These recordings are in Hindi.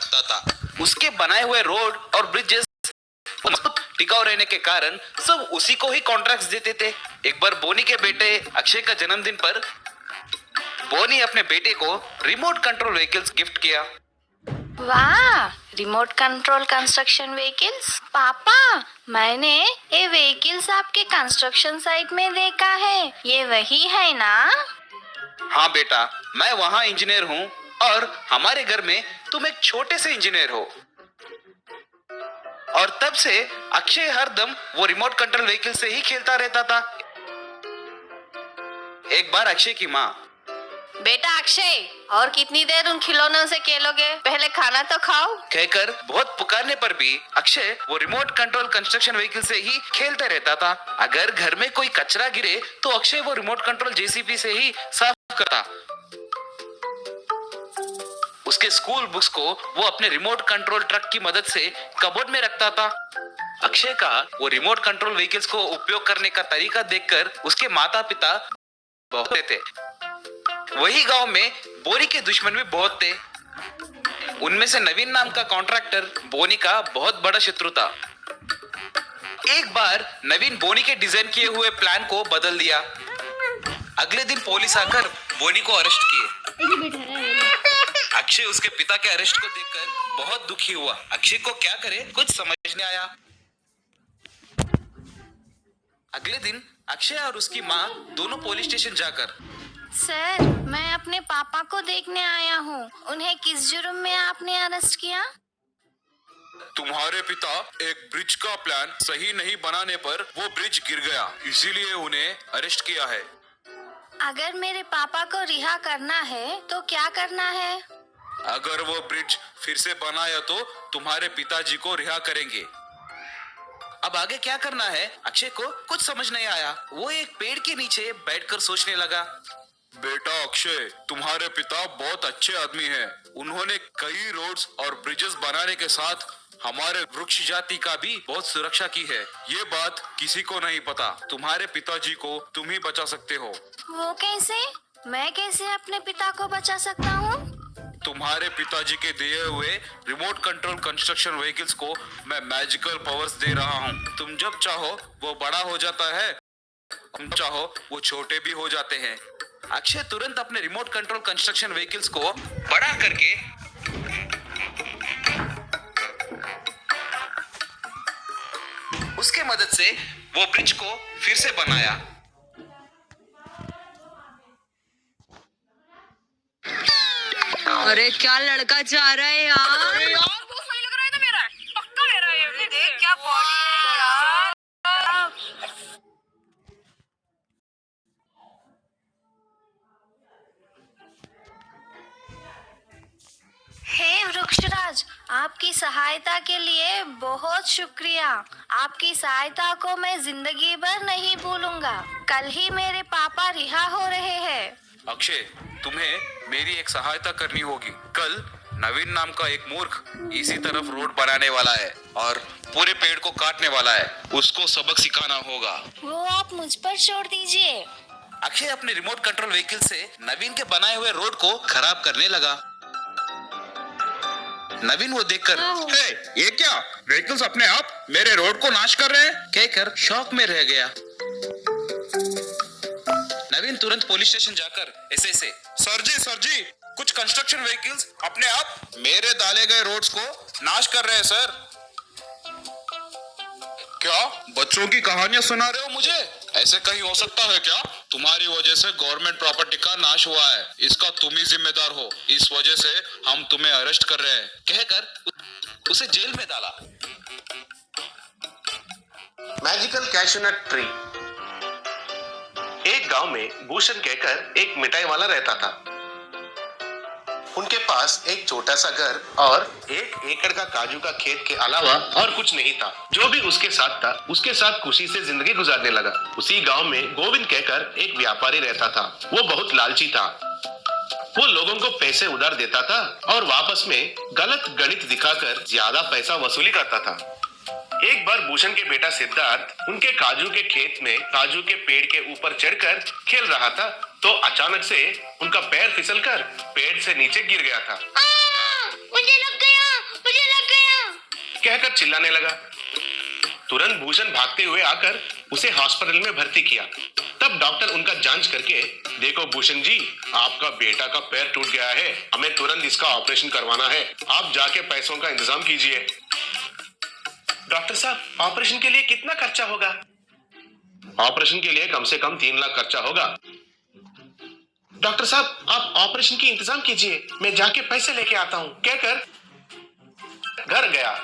रखता था। उसके बनाए हुए रोड और ब्रिजेस टिकाऊ रहने के कारण सब उसी को ही कॉन्ट्रैक्ट्स देते थे। एक बार बोनी के बेटे अक्षय का जन्मदिन पर बोनी अपने बेटे को रिमोट कंट्रोल व्हीकल्स गिफ्ट किया। वाह, रिमोट कंट्रोल कंस्ट्रक्शन व्हीकल्स। पापा, मैंने ये व्हीकल्स आपके कंस्ट्रक्शन साइट में देखा है, ये वही है ना? हाँ बेटा, मैं वहाँ इंजीनियर हूँ और हमारे घर में तुम एक छोटे से इंजीनियर हो। और तब से अक्षय हरदम वो रिमोट कंट्रोल व्हीकल से ही खेलता रहता था। एक बार अक्षय की माँ, बेटा अक्षय, और कितनी देर उन खिलौनों से खेलोगे? पहले खाना तो खाओ, कहकर बहुत पुकारने पर भी अक्षय वो रिमोट कंट्रोल कंस्ट्रक्शन व्हीकल से ही खेलते रहता था। अगर घर में कोई कचरा गिरे तो अक्षय वो रिमोट कंट्रोल जेसीबी से ही साफ करता। उसके स्कूल बुक्स को वो अपने रिमोट कंट्रोल ट्रक की मदद से कबोर्ड में रखता था। अक्षय का वो रिमोट कंट्रोल व्हीकल्स को उपयोग करने का तरीका देखकर उसके माता पिता बहुत थे। वही गांव में बोनी के दुश्मन भी बहुत थे। उनमें से नवीन नाम का कॉन्ट्रैक्टर बोनी का बहुत बड़ा शत्रु था। एक बार नवीन बोनी के डिजाइन किए हुए प्लान को बदल दिया। अगले दिन पुलिस आकर बोनी को अरेस्ट किए। अक्षय उसके पिता के अरेस्ट को देखकर बहुत दुखी हुआ। अक्षय को क्या करे कुछ समझ नहीं आया। अगले दिन अक्षय और उसकी माँ दोनों पुलिस स्टेशन जाकर, सर, मैं अपने पापा को देखने आया हूँ। उन्हें किस जुर्म में आपने अरेस्ट किया? तुम्हारे पिता एक ब्रिज का प्लान सही नहीं बनाने पर वो ब्रिज गिर गया, इसीलिए उन्हें अरेस्ट किया है। अगर मेरे पापा को रिहा करना है तो क्या करना है? अगर वो ब्रिज फिर से बनाया तो तुम्हारे पिताजी को रिहा करेंगे। अब आगे क्या करना है अक्षय को कुछ समझ नहीं आया। वो एक पेड़ के नीचे बैठकर सोचने लगा। बेटा अक्षय, तुम्हारे पिता बहुत अच्छे आदमी हैं। उन्होंने कई रोड्स और ब्रिजेस बनाने के साथ हमारे वृक्ष जाति का भी बहुत सुरक्षा की है। ये बात किसी को नहीं पता। तुम्हारे पिताजी को तुम ही बचा सकते हो। वो कैसे? मैं कैसे अपने पिता को बचा सकता हूँ? तुम्हारे पिताजी के दिए हुए रिमोट कंट्रोल कंस्ट्रक्शन व्हीकल्स को मैं मैजिकल पावर्स दे रहा हूँ। तुम जब चाहो वो बड़ा हो जाता है, तुम चाहो वो छोटे भी हो जाते हैं। अक्षय तुरंत अपने रिमोट कंट्रोल कंस्ट्रक्शन व्हीकल्स को बड़ा करके उसके मदद से वो ब्रिज को फिर से बनाया। अरे क्या लड़का चाह रहा है यार? अरे यार बहुत सही लग रहा है। तो मेरा है, पक्का मेरा है ये। देख क्या बॉडी है यार। हे वृक्षराज, आपकी सहायता के लिए बहुत शुक्रिया। आपकी सहायता को मैं जिंदगी भर नहीं भूलूंगा। कल ही मेरे पापा रिहा हो रहे हैं। अक्षय, तुम्हें मेरी एक सहायता करनी होगी। कल नवीन नाम का एक मूर्ख इसी तरफ रोड बनाने वाला है और पूरे पेड़ को काटने वाला है। उसको सबक सिखाना होगा। वो आप मुझ पर छोड़ दीजिए। अक्षय अपने रिमोट कंट्रोल व्हीकल से नवीन के बनाए हुए रोड को खराब करने लगा। नवीन वो देखकर, हे, ये क्या व्हीकल्स अपने आप मेरे रोड को नाश कर रहे हैं, कहकर शॉक में रह गया। नवीन तुरंत पुलिस स्टेशन जाकर ऐसे सर जी, कुछ कंस्ट्रक्शन व्हीकल्स अपने आप मेरे डाले गए रोड्स को नाश कर रहे हैं सर। क्या बच्चों की कहानियां सुना रहे हो मुझे? ऐसे कहीं हो सकता है क्या? तुम्हारी वजह से गवर्नमेंट प्रॉपर्टी का नाश हुआ है, इसका तुम ही जिम्मेदार हो। इस वजह से हम तुम्हें अरेस्ट कर रहे हैं, कहकर उसे जेल में डाला। Magical cashew nut tree. एक गांव में भूषण कहकर एक मिठाई वाला रहता था। उनके पास एक छोटा सा घर और 1 एकड़ का काजू का खेत के अलावा और कुछ नहीं था। जो भी उसके साथ था उसके साथ खुशी से जिंदगी गुजारने लगा। उसी गांव में गोविंद कहकर एक व्यापारी रहता था। वो बहुत लालची था। वो लोगों को पैसे उधार देता था और वापस में गलत गणित दिखाकर ज्यादा पैसा वसूली करता था। एक बार भूषण के बेटा सिद्धार्थ उनके काजू के खेत में काजू के पेड़ के ऊपर चढ़कर खेल रहा था तो अचानक से उनका पैर फिसलकर पेड़ से नीचे गिर गया था। मुझे लग गया। कहकर चिल्लाने लगा। तुरंत भूषण भागते हुए आकर उसे हॉस्पिटल में भर्ती किया। तब डॉक्टर उनका जांच करके, देखो भूषण जी, आपका बेटा का पैर टूट गया है, हमें तुरंत इसका ऑपरेशन करवाना है, आप जाके पैसों का इंतजाम कीजिए। डॉक्टर साहब, ऑपरेशन के लिए कितना खर्चा होगा? ऑपरेशन के लिए कम से कम 3 लाख खर्चा होगा। डॉक्टर साहब, आप ऑपरेशन की इंतजाम कीजिए, मैं जाके पैसे लेके आता हूँ, कहकर घर गया।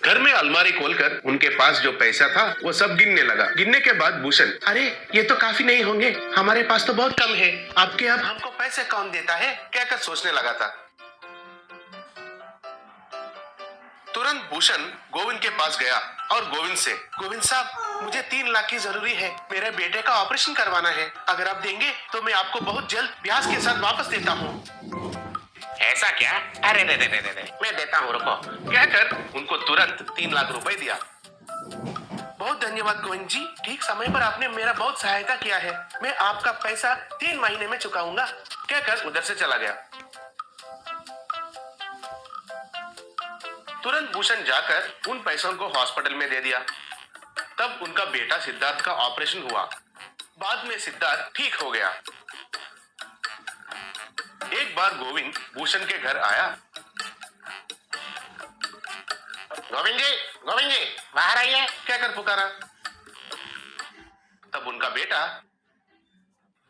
घर में अलमारी खोलकर उनके पास जो पैसा था वो सब गिनने लगा। गिनने के बाद भूषण, अरे ये तो काफी नहीं होंगे, हमारे पास तो बहुत कम है, आपके अब हमको पैसे कौन देता है, कहकर सोचने लगा था। तुरंत भूषण गोविंद के पास गया और गोविंद से, गोविंद साहब, मुझे 3 लाख की जरूरी है, मेरे बेटे का ऑपरेशन करवाना है, अगर आप देंगे तो मैं आपको बहुत जल्द ब्याज के साथ वापस देता हूँ। ऐसा क्या? अरे दे, मैं देता हूँ, रुको, कहकर उनको तुरंत 3 लाख रुपए दिया। बहुत धन्यवाद गोविंद जी, ठीक समय पर आपने मेरा बहुत सहायता किया है, मैं आपका पैसा 3 महीने में चुकाऊंगा, कहकर उधर से चला गया। तुरंत भूषण जाकर उन पैसों को हॉस्पिटल में दे दिया। तब उनका बेटा सिद्धार्थ का ऑपरेशन हुआ। बाद में सिद्धार्थ ठीक हो गया। एक बार गोविंद भूषण के घर आया। गोविंद जी, बाहर आइए, कहकर पुकारा। तब उनका बेटा,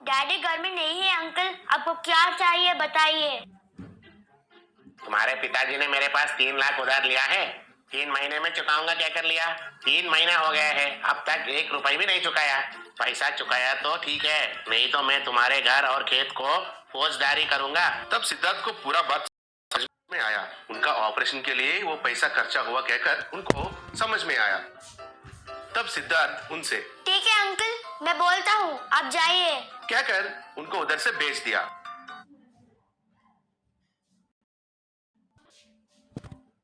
डैडी घर में नहीं है अंकल, आपको क्या चाहिए बताइए। तुम्हारे पिताजी ने मेरे पास 3 लाख उधार लिया है, 3 महीने में चुकाऊंगा कहकर लिया। 3 महीने हो गए हैं, अब तक 1 रुपए भी नहीं चुकाया। पैसा चुकाया तो ठीक है, नहीं तो मैं तुम्हारे घर और खेत को फौजदारी करूंगा। तब सिद्धार्थ को पूरा बात समझ में आया। उनका ऑपरेशन के लिए वो पैसा खर्चा हुआ कहकर उनको समझ में आया। तब सिद्धार्थ उनसे, ठीक है अंकल, मैं बोलता हूँ, आप जाइए, कहकर उनको उधर से भेज दिया।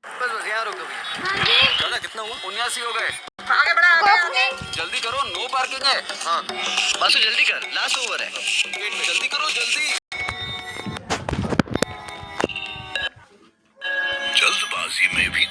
बस यहाँ रोक दो भैया। हाँ जी। दादा कितना हुआ? 79 हो गए। आगे बढ़ा, आगे। जल्दी करो, नो पार्किंग है। हाँ बासु जल्दी कर, लास्ट ओवर है। जल्दी करो, जल्दी। जल्दबाजी में भी